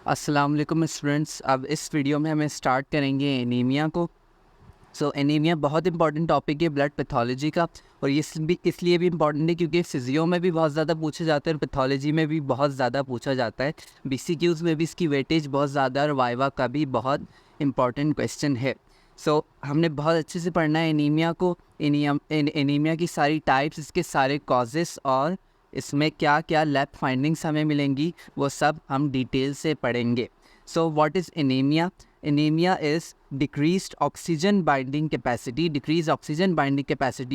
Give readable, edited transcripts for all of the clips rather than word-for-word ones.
अस्सलाम वालेकुम स्टूडेंट्स। अब इस वीडियो में हमें स्टार्ट करेंगे एनीमिया को। एनीमिया बहुत इंपॉर्टेंट टॉपिक है ब्लड पैथोलॉजी का, और ये इसलिए भी इम्पॉर्टेंट है क्योंकि फिजियो में भी बहुत ज़्यादा पूछा जाता है और पैथोलॉजी में भी बहुत ज़्यादा पूछा जाता है। बीसीक्यूज़ में भी इसकी वेटेज बहुत ज़्यादा है और वाइवा का भी बहुत इंपॉर्टेंट क्वेश्चन है। हमने बहुत अच्छे से पढ़ना है एनीमिया को, एनीमिया की सारी टाइप्स, इसके सारे कॉजेस और इसमें क्या क्या लैब फाइंडिंग्स हमें मिलेंगी वो सब हम डिटेल से पढ़ेंगे। What is anaemia? Anemia is decreased oxygen binding capacity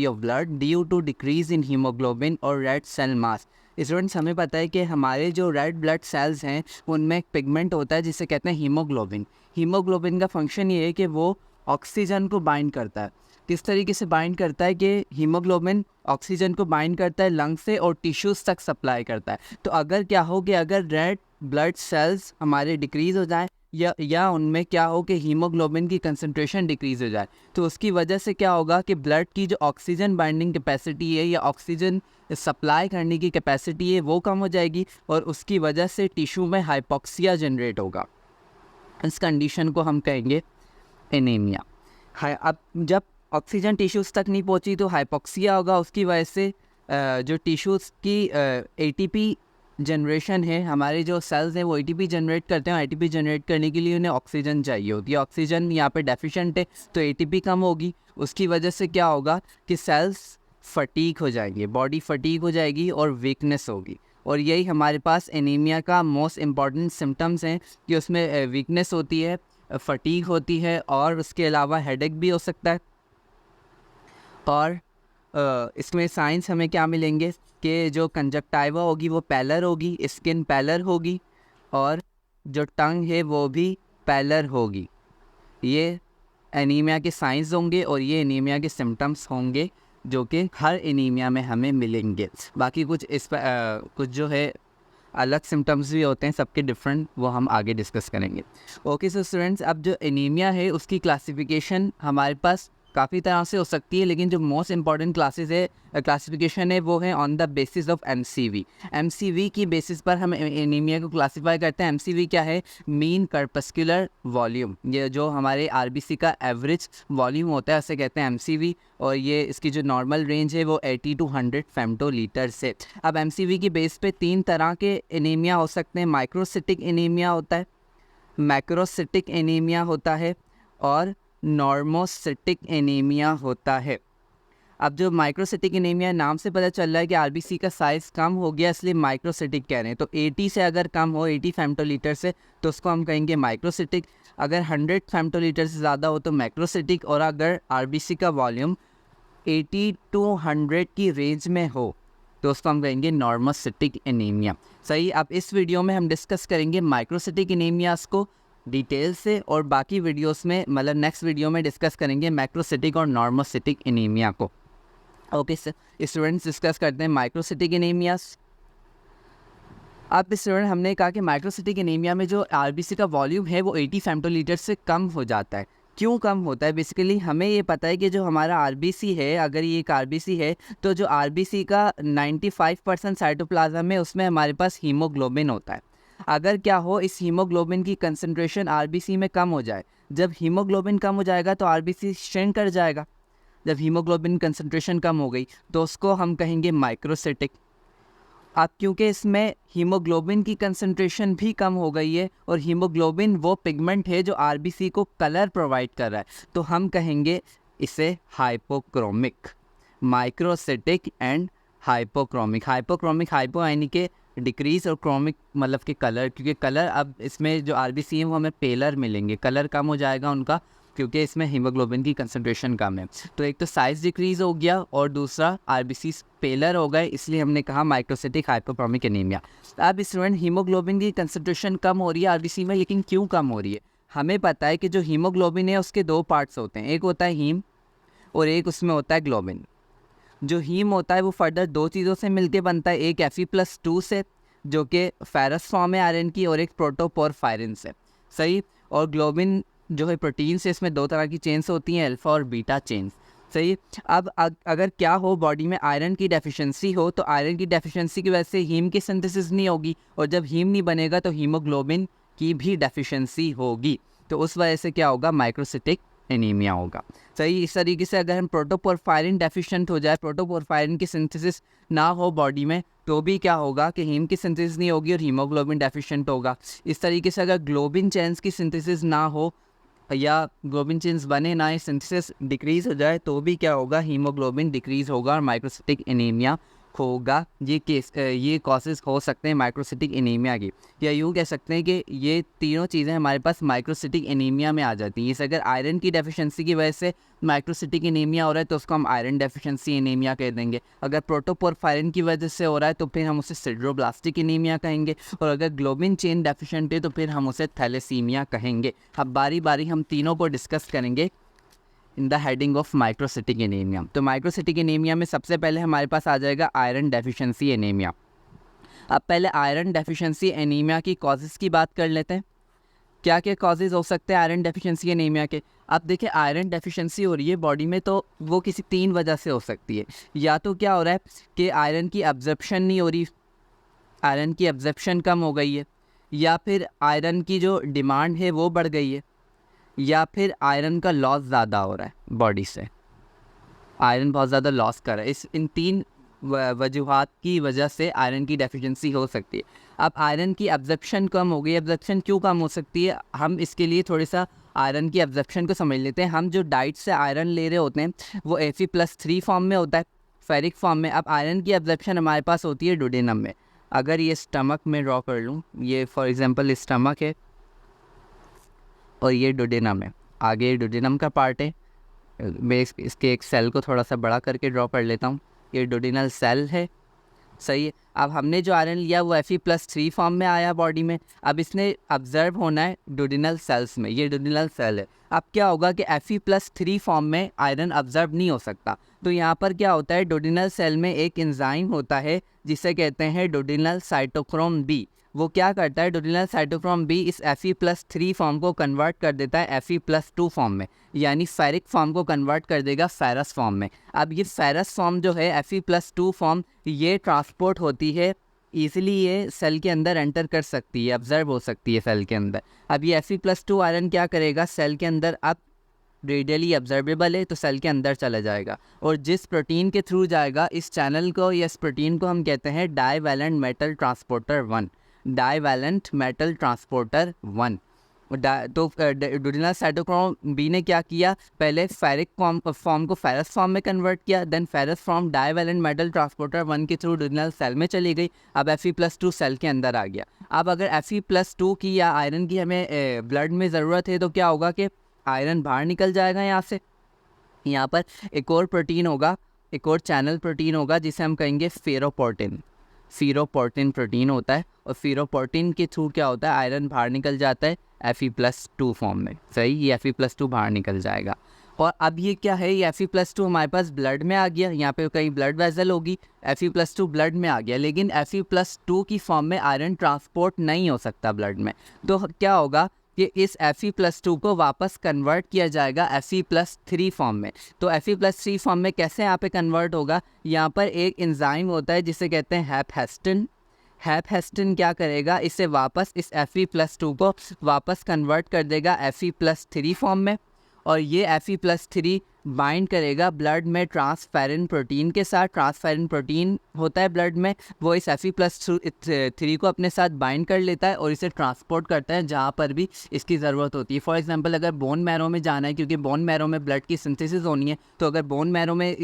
of blood due to decrease in hemoglobin or red cell mass। Students, हमें पता है कि हमारे जो रेड ब्लड सेल्स हैं उनमें एक पिगमेंट होता है जिसे कहते हैं हीमोग्लोबिन। हीमोग्लोबिन का फंक्शन ये है कि वो ऑक्सीजन को बाइंड करता है। किस तरीके से बाइंड करता है कि हीमोग्लोबिन ऑक्सीजन को बाइंड करता है, लंग से और टिश्यूज़ तक सप्लाई करता है। तो अगर क्या हो कि अगर रेड ब्लड सेल्स हमारे डिक्रीज़ हो जाए या उनमें क्या हो कि हीमोग्लोबिन की कंसंट्रेशन डिक्रीज़ हो जाए, तो उसकी वजह से क्या होगा कि ब्लड की जो ऑक्सीजन बाइंडिंग कैपेसिटी है या ऑक्सीजन सप्लाई करने की कैपेसिटी है वो कम हो जाएगी, और उसकी वजह से टिश्यू में हाइपोक्सिया जनरेट होगा। इस कंडीशन को हम कहेंगे एनीमिया। अब जब ऑक्सीजन टिश्यूज़ तक नहीं पहुंची तो हाइपोक्सिया होगा। उसकी वजह से जो टिश्यूज़ की एटीपी जनरेशन है, हमारे जो सेल्स हैं वो एटीपी जनरेट करते हैं। एटीपी जनरेट करने के लिए उन्हें ऑक्सीजन चाहिए होती है। ऑक्सीजन यहाँ पे डेफिशिएंट है तो एटीपी कम होगी। उसकी वजह से क्या होगा कि सेल्स फटीग हो जाएंगे, बॉडी फटीग हो जाएगी और वीकनेस होगी। और यही हमारे पास एनीमिया का मोस्ट इम्पॉर्टेंट सिम्टम्स हैं कि उसमें वीकनेस होती है, फटीग होती है, और उसके अलावा हेडेक भी हो सकता है। और इसमें साइंस हमें क्या मिलेंगे कि जो कंजक्टाइवा होगी वो पैलर होगी, स्किन पैलर होगी, और जो टंग है वो भी पैलर होगी। ये एनीमिया के साइंस होंगे और ये एनीमिया के सिम्टम्स होंगे जो कि हर एनीमिया में हमें मिलेंगे। बाकी कुछ कुछ जो है अलग सिम्टम्स भी होते हैं, सबके डिफरेंट, वो हम आगे डिस्कस करेंगे। ओके स्टूडेंट्स, अब जो एनीमिया है उसकी क्लासिफिकेशन हमारे पास काफ़ी तरह से हो सकती है, लेकिन जो मोस्ट इंपॉर्टेंट क्लासिफिकेशन है वो है on the basis of MCV. MCV की बेसिस पर हम एनीमिया को क्लासीफाई करते हैं। एमसीवी क्या है? Mean corpuscular volume. ये जो हमारे आरबीसी का एवरेज वॉल्यूम होता है उसे कहते हैं एमसीवी, और ये इसकी जो नॉर्मल रेंज है वो 80 to 100 फेम्टोलीटर से। अब एमसीवी की बेस पे 3 तरह के एनीमिया हो सकते हैं। माइक्रोसिटिक एनीमिया होता है, मैक्रोसिटिक एनीमिया होता है, और नॉर्मोसिटिक एनीमिया होता है। अब जो माइक्रोसिटिक एनीमिया, नाम से पता चल रहा है कि आरबीसी का साइज़ कम हो गया इसलिए माइक्रोसिटिक कह रहे हैं। तो 80 से अगर कम हो, 80 फेम्टोलीटर से, तो उसको हम कहेंगे माइक्रोसिटिक। अगर 100 फेम्टोलीटर से ज़्यादा हो तो मैक्रोसिटिक, और अगर आरबीसी का वॉल्यूम 80 to 100 की रेंज में हो तो उसको हम कहेंगे नॉर्मोसिटिक एनीमिया। सही, अब इस वीडियो में हम डिस्कस करेंगे माइक्रोसिटिक एनीमियास को डिटेल से, और बाकी वीडियोस में मतलब नेक्स्ट वीडियो में डिस्कस करेंगे मैक्रोसिटिक और नॉर्मोसिटिक एनीमिया को। ओके सर, स्टूडेंट्स डिस्कस करते हैं माइक्रोसिटिक एनीमियास। अब स्टूडेंट, हमने कहा कि माइक्रोसिटिक एनीमिया में जो आरबीसी का वॉल्यूम है वो 80 फेम्टोलीटर से कम हो जाता है। क्यों कम होता है? बेसिकली हमें ये पता है कि जो हमारा आरबीसी है, अगर ये एक आरबीसी है तो जो आरबीसी का 95% साइटोप्लाज्म है उसमें हमारे पास हीमोग्लोबिन होता है। अगर क्या हो, इस हीमोग्लोबिन की कंसंट्रेशन आरबीसी में कम हो जाए, जब हीमोग्लोबिन कम हो जाएगा तो आरबीसी श्रिंक कर जाएगा। जब हीमोग्लोबिन कंसंट्रेशन कम हो गई तो उसको हम कहेंगे माइक्रोसिटिक। अब क्योंकि इसमें हीमोग्लोबिन की कंसंट्रेशन भी कम हो गई है, और हीमोग्लोबिन वो पिगमेंट है जो आरबीसी को कलर प्रोवाइड कर रहा है, तो हम कहेंगे इसे hypochromic. Microcytic and hypochromic. Hypochromic, hypo यानी कि डिक्रीज, और क्रोमिक मतलब कि कलर, क्योंकि कलर अब इसमें जो आरबीसी है वो हमें पेलर मिलेंगे, कलर कम हो जाएगा उनका क्योंकि इसमें हीमोग्लोबिन की कंसंट्रेशन कम है। तो एक तो साइज़ डिक्रीज़ हो गया और दूसरा आरबीसी पेलर हो गए, इसलिए हमने कहा माइक्रोसिटिक हाइपोक्रोमिक एनीमिया। अब स्टूडेंट, हीमोग्लोबिन की कंसंट्रेशन कम हो रही है आरबीसी में, लेकिन क्यों कम हो रही है? हमें पता है कि जो हीमोग्लोबिन है उसके 2 पार्ट्स होते हैं, एक होता है हीम और एक उसमें होता है ग्लोबिन। जो हीम होता है वो फर्दर 2 चीज़ों से मिलके बनता है, एक Fe+2 से जो कि फेरस फॉर्म है आयरन की, और एक प्रोटोपोरफायरिन से। सही, और ग्लोबिन जो है प्रोटीन से, इसमें 2 तरह की चेन्स होती हैं, अल्फा और बीटा चेन्स। सही, अब अगर क्या हो, बॉडी में आयरन की डेफिशिएंसी हो तो आयरन की डेफिशिएंसी की वजह से हीम की सिंथेसिस नहीं होगी, और जब हीम नहीं बनेगा तो हीमोग्लोबिन की भी डेफिशिएंसी होगी, तो उस वजह से क्या होगा, माइक्रोसिटिक एनीमिया होगा। सही, इस तरीके से अगर हम प्रोटोपोरफायरिन डेफिशिएंट हो जाए, प्रोटोपोरफायरिन की सिंथेसिस ना हो बॉडी में, तो भी क्या होगा कि हीम की सिंथेसिस नहीं होगी और हीमोग्लोबिन डेफिशिएंट होगा। इस तरीके से अगर ग्लोबिन चेन्स की सिंथेसिस ना हो या ग्लोबिन चेन्स बने ना, सिंथेसिस डिक्रीज हो जाए, तो भी क्या होगा, हीमोग्लोबिन डिक्रीज होगा और माइक्रोसिटिक एनीमिया होगा। ये कॉजेज़ हो सकते हैं माइक्रोसिटिक एनीमिया की, या यूँ कह सकते हैं कि ये तीनों चीज़ें हमारे पास माइक्रोसिटिक एनीमिया में आ जाती हैं। इस अगर आयरन की डेफिशिएंसी की वजह से माइक्रोसिटिक एनीमिया हो रहा है तो उसको हम आयरन डेफिशिएंसी एनीमिया कह देंगे। अगर प्रोटोपोरफायरिन की वजह से हो रहा है तो फिर हम उसे सिड्रोब्लास्टिक एनीमिया कहेंगे, और अगर ग्लोबिन चेन डेफिशिएंट है तो फिर हम उसे थैलेसीमिया कहेंगे। अब बारी बारी हम तीनों को डिस्कस करेंगे in the heading of microcytic anaemia. तो माइक्रोसिटिक एनीमिया में सबसे पहले हमारे पास आ जाएगा आयरन डेफिशिएंसी एनीमिया। अब पहले आयरन डेफिशिएंसी एनीमिया की कॉजेज़ की बात कर लेते हैं। क्या क्या कॉजेज़ हो सकते हैं आयरन डेफिशिएंसी एनीमिया के। अब देखिए, आयरन डेफिशिएंसी हो रही है बॉडी में तो वो किसी 3 वजह से हो सकती है। या तो क्या हो रहा है कि आयरन की एब्जॉर्प्शन नहीं हो रही, आयरन की एब्जॉर्प्शन कम हो गई है, या फिर आयरन की जो डिमांड है वो बढ़ गई है, या फिर आयरन का लॉस ज़्यादा हो रहा है बॉडी से, आयरन बहुत ज़्यादा लॉस कर रहा है। इन 3 वजूहात की वजह से आयरन की डेफिशिएंसी हो सकती है। अब आयरन की एब्जॉर्प्शन कम हो गई, एब्जॉर्प्शन क्यों कम हो सकती है, हम इसके लिए थोड़ा सा आयरन की एब्जॉर्प्शन को समझ लेते हैं। हम जो डाइट से आयरन ले रहे होते हैं वो Fe+3 फॉर्म में होता है, फेरिक फॉर्म में। अब आयरन की एब्जॉर्प्शन हमारे पास होती है डुडेनम में। अगर ये स्टमक में ड्रॉ कर लूँ, ये फॉर एग्जांपल स्टमक है और ये डुडेनम है, आगे डुडेनम का पार्ट है। मैं इसके एक सेल को थोड़ा सा बड़ा करके ड्रॉ कर लेता हूँ, ये डुडेनल सेल है। सही है। अब हमने जो आयरन लिया वो Fe+3 फॉर्म में आया बॉडी में। अब इसने ऑब्जर्व होना है डुडेनल सेल्स में, ये डुडेनल सेल है। अब क्या होगा कि Fe+3 फॉर्म में आयरन ऑब्जर्व नहीं हो सकता, तो यहाँ पर क्या होता है, डुडेनल सेल में एक एंजाइम होता है जिसे कहते हैं डुडेनल साइटोक्रोम बी। वो क्या करता है, डुडेनल साइटोक्रोम बी इस Fe+3 फॉर्म को कन्वर्ट कर देता है Fe+2 फॉर्म में, यानी फेरिक फॉर्म को कन्वर्ट कर देगा फेरस फॉर्म में। अब ये फेरस फॉर्म जो है Fe+2 फॉर्म, ये ट्रांसपोर्ट होती है ईजिली, ये सेल के अंदर एंटर कर सकती है, ऑब्जर्व हो सकती है सेल के अंदर। अब ये Fe+2 आयरन क्या करेगा, सेल के अंदर अब रेडियली ऑब्जर्वेबल है तो सेल के अंदर चला जाएगा, और जिस प्रोटीन के थ्रू जाएगा, इस चैनल को या इस प्रोटीन को हम कहते हैं divalent metal transporter 1, divalent metal transporter 1। तो डुडेनल साइटोक्रोम बी ने क्या किया, पहले फेरिक फॉर्म को फेरस फॉर्म में कन्वर्ट किया, then ferrous form divalent metal transporter 1 के थ्रू डुडेनल सेल में चली गई। अब Fe+2 सेल के अंदर आ गया। अब अगर Fe+2 की या आयरन की हमें ब्लड में ज़रूरत है तो क्या होगा कि आयरन बाहर निकल जाएगा यहाँ से। यहाँ पर एक और प्रोटीन होगा, एक और चैनल प्रोटीन होगा जिसे हम कहेंगे फेरोपोर्टिन। फेरोपोर्टिन प्रोटीन होता है, और फेरोपोर्टिन के थ्रू क्या होता है, आयरन बाहर निकल जाता है Fe+2 फॉर्म में। सही, ये Fe+2 बाहर निकल जाएगा। और अब ये क्या है, ये Fe+2 हमारे पास ब्लड में आ गया, यहाँ पे कहीं ब्लड वेसल होगी, Fe+2 ब्लड में आ गया, लेकिन Fe+2 की फॉर्म में आयरन ट्रांसपोर्ट नहीं हो सकता ब्लड में। तो क्या होगा कि इस Fe+2 को वापस कन्वर्ट किया जाएगा Fe+3 फॉर्म में। तो Fe+3 फॉर्म में कैसे यहाँ पे कन्वर्ट होगा, यहाँ पर एक एंजाइम होता है जिसे कहते हैं हैपहेस्टिन। हैपहेस्टिन क्या करेगा, इसे वापस इस Fe+2 को वापस कन्वर्ट कर देगा Fe+3 फॉर्म में, और ये Fe+3 बाइंड करेगा ब्लड में ट्रांसफेरिन प्रोटीन के साथ। ट्रांसफेरिन प्रोटीन होता है ब्लड में, वो इस Fe+3 को अपने साथ बाइंड कर लेता है और इसे ट्रांसपोर्ट करता है जहाँ पर भी इसकी ज़रूरत होती है। फॉर एग्जांपल, अगर बोन मैरो में जाना है, क्योंकि बोन मैरो में ब्लड की सिंथेसिस होनी है, तो अगर बोन मैरो में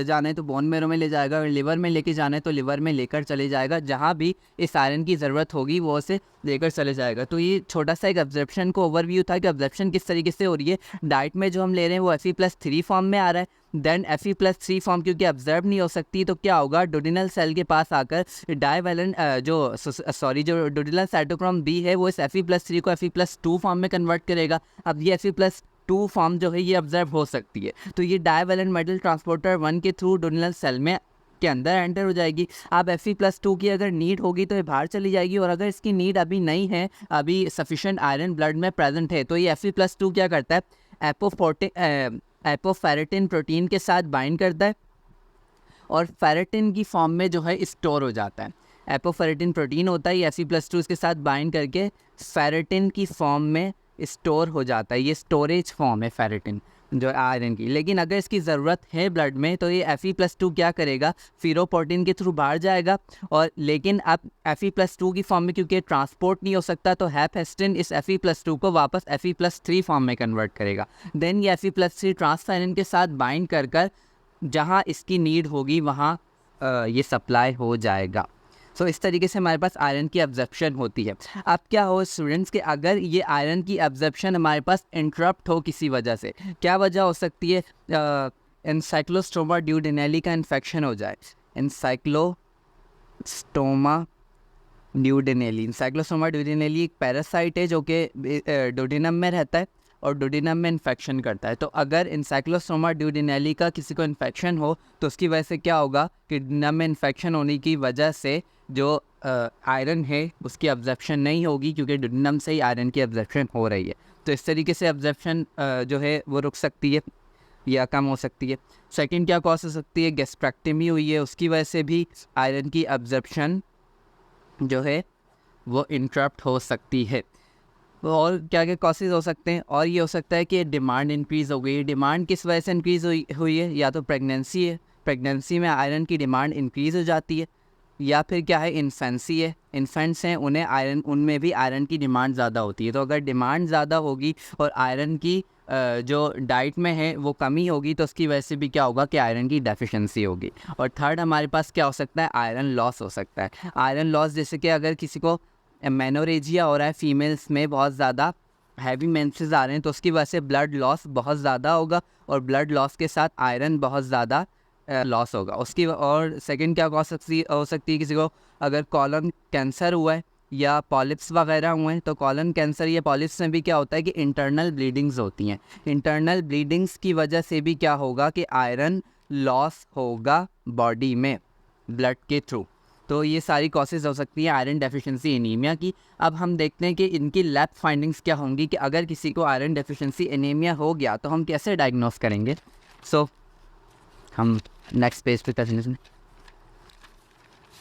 जाना है तो बोन मैरो में ले जाएगा, और लिवर में लेके जाना है तो लिवर में लेकर चले जाएगा, जहाँ भी इस आयरन की ज़रूरत होगी वो उसे लेकर चले जाएगा। तो ये छोटा सा एक ऑब्जर्प्शन को ओवरव्यू था कि ऑब्जर्प्शन किस तरीके से हो रही है। डाइट में जो हम ले रहे हैं वो Fe+3 फॉर्म में आ रहा है, देन Fe+3 फॉर्म क्योंकि ऑब्जर्व नहीं हो सकती, तो क्या होगा, डुडेनल सेल के पास आकर डाईवैलेंट जो डुडेनल साइटोक्रोम बी है वो इस Fe+3 को Fe+2 फॉर्म में कन्वर्ट करेगा। अब ये Fe+2 फॉर्म जो है ये ऑब्जर्व हो सकती है, तो ये डाईवैलेंट मेटल ट्रांसपोर्टर 1 के थ्रू डुडेनल सेल में के अंदर एंटर हो जाएगी। अब Fe+2 की अगर नीड होगी तो ये बाहर चली जाएगी, और अगर इसकी नीड अभी नहीं है, अभी सफिशिएंट आयरन ब्लड में प्रेजेंट है, तो ये Fe+2 क्या करता है, एपोफेरेटिन प्रोटीन के साथ बाइंड करता है और फेरेटिन की फॉर्म में जो है स्टोर हो जाता है। एपोफेरेटिन प्रोटीन होता है, ये Fe+2 इसके साथ बाइंड करके फेरेटिन की फॉर्म में स्टोर हो जाता है। ये स्टोरेज फॉर्म है फेरेटिन जो आयरन की। लेकिन अगर इसकी ज़रूरत है ब्लड में तो ये Fe+2 क्या करेगा, फीरोपोर्टिन के थ्रू बाहर जाएगा। और लेकिन अब Fe+2 की फॉर्म में क्योंकि ट्रांसपोर्ट नहीं हो सकता तो हैपेस्टिन इस Fe+2 को वापस Fe+3 फॉर्म में कन्वर्ट करेगा। देन ये Fe+3 ट्रांसफेरिन के साथ बाइंड कर जहाँ इसकी नीड होगी वहाँ ये सप्लाई हो जाएगा। सो इस तरीके से हमारे पास आयरन की एब्जॉर्प्शन होती है। अब क्या हो स्टूडेंट्स कि अगर ये आयरन की एब्जॉर्प्शन हमारे पास इंटरप्ट हो किसी वजह से, क्या वजह हो सकती है, एनसाइक्लोस्टोमा ड्यूडेनेली का इन्फेक्शन हो जाए। एनसाइक्लोस्टोमा ड्यूडेनेली एक पैरासाइट है जो कि डोडेनम में रहता है और डोडेनम में इन्फेक्शन करता है। तो अगर एनसाइक्लोस्टोमा ड्यूडेनेली का किसी को इन्फेक्शन हो तो उसकी वजह से क्या होगा कि डोडेनम में इन्फेक्शन होने की वजह से जो आयरन है उसकी एब्जॉर्प्शन नहीं होगी, क्योंकि डोडेनम से ही आयरन की एब्जॉर्प्शन हो रही है। तो इस तरीके से एब्जॉर्प्शन जो है वो रुक सकती है या कम हो सकती है। सेकंड क्या कॉज हो सकती है, गैस्ट्रेक्टमी हुई है उसकी वजह से भी आयरन की एब्जॉर्प्शन जो है वो इंटरप्ट हो सकती है। और क्या क्या कॉसेज हो सकते हैं, और ये हो सकता है कि डिमांड इंक्रीज़ हो गई। डिमांड किस वजह से इंक्रीज़ हुई है, या तो प्रेगनेंसी है, प्रेगनेंसी में आयरन की डिमांड इंक्रीज़ हो जाती है, या फिर क्या है इन्फेंसी है, इन्फेंट्स हैं उन्हें आयरन, उनमें भी आयरन की डिमांड ज़्यादा होती है। तो अगर डिमांड ज़्यादा होगी और आयरन की जो डाइट में है वो कमी होगी तो उसकी वजह से भी क्या होगा कि आयरन की डेफिशिएंसी होगी। और थर्ड हमारे पास क्या हो सकता है, आयरन लॉस हो सकता है। आयरन लॉस जैसे कि अगर किसी को मेनोरेजिया हो रहा है, फीमेल्स में बहुत ज़्यादा हैवी मेंसेस आ रहे हैं तो उसकी वजह से ब्लड लॉस बहुत ज़्यादा होगा और ब्लड लॉस के साथ आयरन बहुत ज़्यादा लॉस होगा उसकी। और सेकंड क्या हो सकती है, किसी को अगर कॉलन कैंसर हुआ है या पॉलिप्स वगैरह हुए हैं तो कॉलन कैंसर या पॉलिप्स में भी क्या होता है कि इंटरनल ब्लीडिंग्स होती हैं। इंटरनल ब्लीडिंग्स की वजह से भी क्या होगा कि आयरन लॉस होगा बॉडी में ब्लड के थ्रू। तो ये सारी कॉसेज हो सकती हैं आयरन डेफिशिएंसी एनीमिया की। अब हम देखते हैं कि इनकी लैब फाइंडिंग्स क्या होंगी कि अगर किसी को आयरन डेफिशिएंसी एनीमिया हो गया तो हम कैसे डायग्नोस करेंगे। सो हम नेक्स्ट पेज पे करते हैं।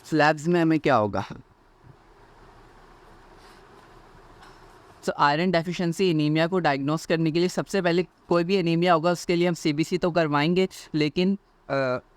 लैब्स में हमें क्या होगा, तो आयरन डेफिशिएंसी एनीमिया को डायग्नोस करने के लिए सबसे पहले कोई भी एनीमिया होगा उसके लिए हम सीबीसी तो करवाएंगे, लेकिन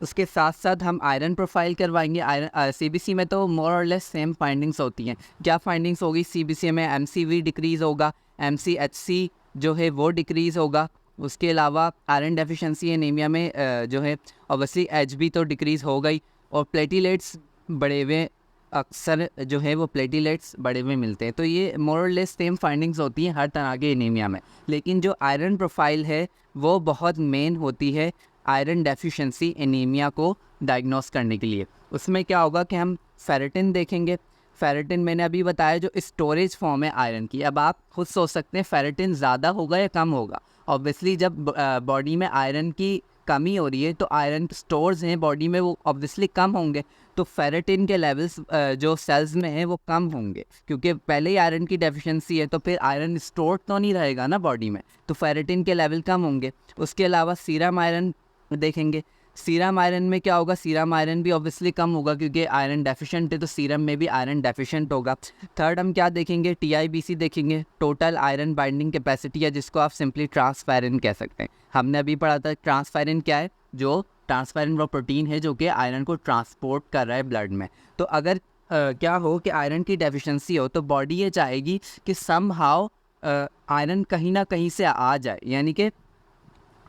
उसके साथ साथ हम आयरन प्रोफाइल करवाएंगे। आयरन सीबीसी में तो मोर और लेस सेम फाइंडिंग्स होती हैं। क्या फाइंडिंग्स होगी सीबीसी में, एमसीवी डिक्रीज़ होगा, एमसीएचसी जो है वो डिक्रीज़ होगा। उसके अलावा आयरन डेफिशिएंसी एनीमिया में जो है ऑब्वियसली एचबी तो डिक्रीज़ हो गई और प्लेटिलेट्स बढ़े हुए, अक्सर जो है वो प्लेटिलेट्स बढ़े हुए मिलते हैं। तो ये मोर और लेस सेम फाइंडिंग्स होती हैं हर तरह के एनीमिया में। लेकिन जो आयरन प्रोफाइल है वो बहुत मेन होती है आयरन डेफिशिएंसी एनीमिया को डायग्नोस करने के लिए। उसमें क्या होगा कि हम फेरेटिन देखेंगे। फेरेटिन मैंने अभी बताया जो स्टोरेज फॉर्म है आयरन की। अब आप खुद सोच सकते हैं फेरेटिन ज़्यादा होगा या कम होगा। ऑब्वियसली जब बॉडी में आयरन की कमी हो रही है तो आयरन स्टोर्स हैं बॉडी में वो ऑब्वियसली कम होंगे। तो फेरेटिन के लेवल्स जो सेल्स में हैं वो कम होंगे, क्योंकि पहले ही आयरन की डेफिशिएंसी है तो फिर आयरन स्टोर तो नहीं रहेगा ना बॉडी में, तो फेरेटिन के लेवल कम होंगे। उसके अलावा सीरम आयरन देखेंगे। सीरम आयरन में क्या होगा, सीरम आयरन भी ऑब्वियसली कम होगा क्योंकि आयरन डेफिशिएंट है तो सीरम में भी आयरन डेफिशिएंट होगा। थर्ड हम क्या देखेंगे, टीआईबीसी देखेंगे, टोटल आयरन बाइंडिंग कैपेसिटी है, जिसको आप सिंपली ट्रांसफेरिन कह सकते हैं। हमने अभी पढ़ा था ट्रांसफेरिन क्या है, जो ट्रांसफेरिन वो प्रोटीन है जो कि आयरन को ट्रांसपोर्ट कर रहा है ब्लड में। तो अगर क्या हो कि आयरन की डेफिशिएंसी हो तो बॉडी ये चाहेगी कि समहाउ आयरन कहीं ना कहीं से आ जाए, यानी कि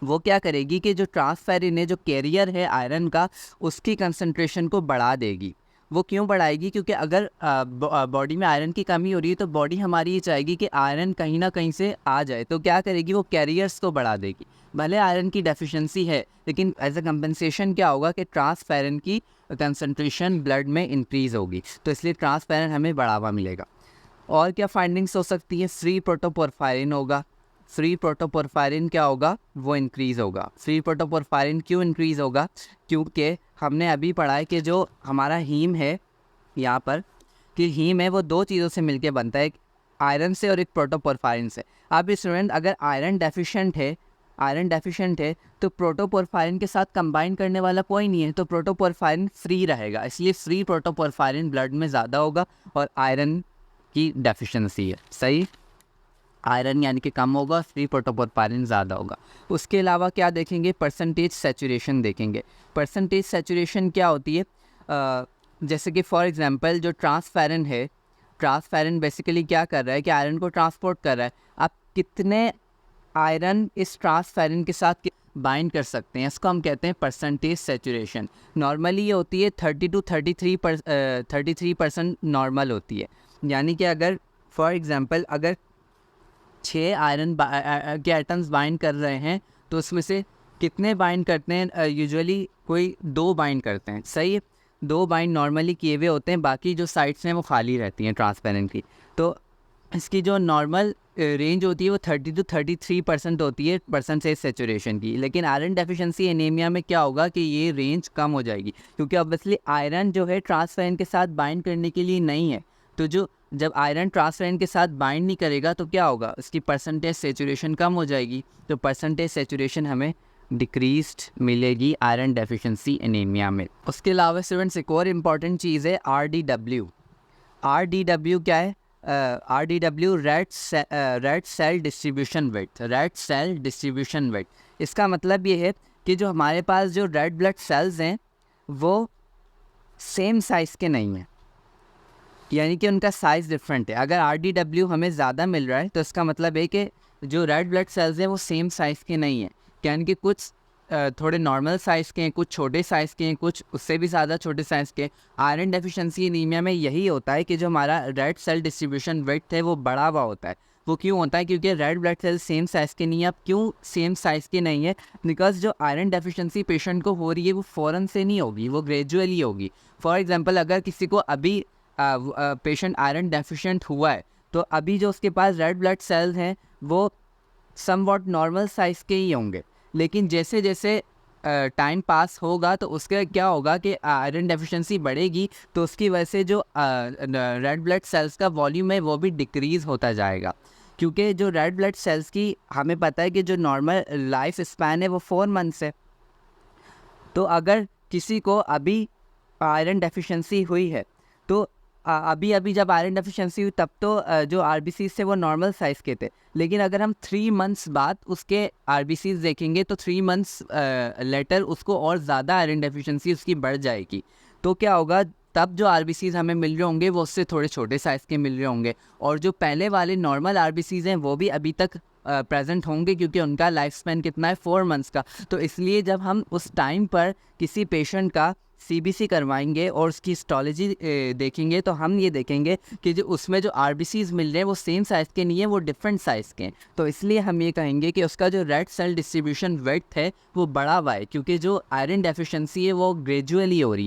वो क्या करेगी कि जो ट्रांसफेरिन है जो कैरियर है आयरन का उसकी कंसंट्रेशन को बढ़ा देगी। वो क्यों बढ़ाएगी, क्योंकि अगर बॉडी में आयरन की कमी हो रही है तो बॉडी हमारी ये चाहेगी कि आयरन कहीं ना कहीं से आ जाए। तो क्या करेगी, वो कैरियर्स को बढ़ा देगी। भले आयरन की डेफिशिएंसी है लेकिन एज अ कंपनसेशन क्या होगा कि ट्रांसफेरिन की कंसंट्रेशन ब्लड में इंक्रीज़ होगी, तो इसलिए ट्रांसफेरिन हमें बढ़ावा मिलेगा। और क्या फाइंडिंग्स हो सकती हैं, फ्री प्रोटोपोरफायरिन होगा। फ्री प्रोटोपोरफायरिन क्या होगा, वो इंक्रीज़ होगा। फ्री प्रोटोपोरफायरिन क्यों इंक्रीज़ होगा, क्योंकि हमने अभी पढ़ा है कि जो हमारा हीम है यहाँ पर, कि हीम है वो दो चीज़ों से मिलके बनता है, एक आयरन से और एक प्रोटोपोरफायरिन से। अब स्टूडेंट अगर आयरन डेफिशिएंट है तो प्रोटोपोरफायरिन के साथ कंबाइन करने वाला कोई नहीं है, तो प्रोटोपोरफायरिन फ्री रहेगा, इसलिए फ्री प्रोटोपोरफायरिन ब्लड में ज़्यादा होगा और आयरन की डेफिशिएंसी है। सही, आयरन यानी कि कम होगा, फ्री प्रोटोपोरपायरिन ज़्यादा होगा। उसके अलावा क्या देखेंगे, परसेंटेज सैचुरेशन देखेंगे। परसेंटेज सैचुरेशन क्या होती है, जैसे कि फॉर एग्जांपल जो ट्रांसफेरन है, ट्रांसफेरन बेसिकली क्या कर रहा है कि आयरन को ट्रांसपोर्ट कर रहा है। आप कितने आयरन इस ट्रांसफेरन के साथ बाइंड कर सकते हैं, इसको हम कहते हैं परसेंटेज सैचुरेशन। नॉर्मली ये होती है 30 to 33% नॉर्मल होती है। यानी कि अगर फॉर एग्जांपल अगर 6 आयरन के एटम्स बाइंड कर रहे हैं तो उसमें से कितने बाइंड करते हैं, यूजुअली कोई 2 बाइंड करते हैं। सही है, 2 बाइंड नॉर्मली किए हुए होते हैं, बाकी जो साइड्स हैं वो खाली रहती हैं ट्रांसपेरेंट की। तो इसकी जो नॉर्मल रेंज होती है वो 30 to 33% होती है परसेंटेज सैचुरेशन की। लेकिन आयरन डेफिशिएंसी एनीमिया में क्या होगा कि ये रेंज कम हो जाएगी, क्योंकि ऑब्वियसली आयरन जो है ट्रांसपेरेंट के साथ बाइंड करने के लिए नहीं है। तो जब आयरन ट्रांसपेरेंट के साथ बाइंड नहीं करेगा तो क्या होगा, इसकी परसेंटेज सैचुरेशन कम हो जाएगी। तो परसेंटेज सैचुरेशन हमें डिक्रीज्ड मिलेगी आयरन डेफिशिएंसी एनीमिया में। उसके अलावा स्टूडेंट्स एक और इम्पॉर्टेंट चीज़ है RDW। RDW क्या है, RDW red cell distribution width, red cell distribution width. इसका मतलब ये है कि जो हमारे पास जो रेड ब्लड सेल्स हैं वो सेम साइज़ के नहीं हैं, यानी कि उनका साइज़ डिफरेंट है। अगर RDW हमें ज़्यादा मिल रहा है तो इसका मतलब है कि जो रेड ब्लड सेल्स हैं वो सेम साइज़ के नहीं हैं, यानी कि कुछ थोड़े नॉर्मल साइज़ के हैं, कुछ छोटे साइज़ के हैं, कुछ उससे भी ज़्यादा छोटे साइज़ के। आयरन डेफिशिएंसी एनीमिया में यही होता है कि जो हमारा रेड सेल डिस्ट्रीब्यूशन विड्थ है वो बढ़ा हुआ होता है। वो क्यों होता है, क्योंकि red blood cell same size के नहीं है। अब क्यों सेम साइज़ के नहीं है, बिकॉज जो आयरन डेफिशिएंसी पेशेंट को हो रही है वो फ़ौरन से नहीं होगी, वो ग्रेजुअली होगी। फॉर एग्जांपल अगर किसी को अभी पेशेंट आयरन डेफिशिएंट हुआ है तो अभी जो उसके पास रेड ब्लड सेल्स हैं वो समवॉट नॉर्मल साइज़ के ही होंगे, लेकिन जैसे जैसे टाइम पास होगा तो उसका क्या होगा कि आयरन डेफिशिएंसी बढ़ेगी, तो उसकी वजह से जो रेड ब्लड सेल्स का वॉल्यूम है वो भी डिक्रीज़ होता जाएगा। क्योंकि जो रेड ब्लड सेल्स की हमें पता है कि जो नॉर्मल लाइफ स्पैन है वो 4 मंथ्स है। तो अगर किसी को अभी आयरन डेफिशिएंसी हुई है तो अभी जब आयरन डेफिशिएंसी हुई तब तो जो RBCs थे वो नॉर्मल साइज़ के थे, लेकिन अगर हम 3 मंथ्स बाद उसके RBCs देखेंगे तो 3 मंथ्स लेटर उसको और ज़्यादा आयरन डेफिशिएंसी उसकी बढ़ जाएगी। तो क्या होगा, तब जो RBCs हमें मिल रहे होंगे वो उससे थोड़े छोटे साइज़ के मिल रहे होंगे, और जो पहले वाले नॉर्मल RBCs हैं वो भी अभी तक प्रेजेंट होंगे, क्योंकि उनका लाइफ स्पैन कितना है 4 मंथ्स का। तो इसलिए जब हम उस टाइम पर किसी पेशेंट का CBC करवाएंगे और उसकी हिस्टोलॉजी देखेंगे तो हम ये देखेंगे कि जो उसमें जो RBCs मिल रहे हैं वो सेम साइज़ के नहीं है, वो डिफरेंट साइज़ के हैं। तो इसलिए हम ये कहेंगे कि उसका जो रेड सेल डिस्ट्रीब्यूशन विड्थ है वो बढ़ा हुआ है, क्योंकि जो आयरन डेफिशिएंसी है वो ग्रेजुअली हो रही है।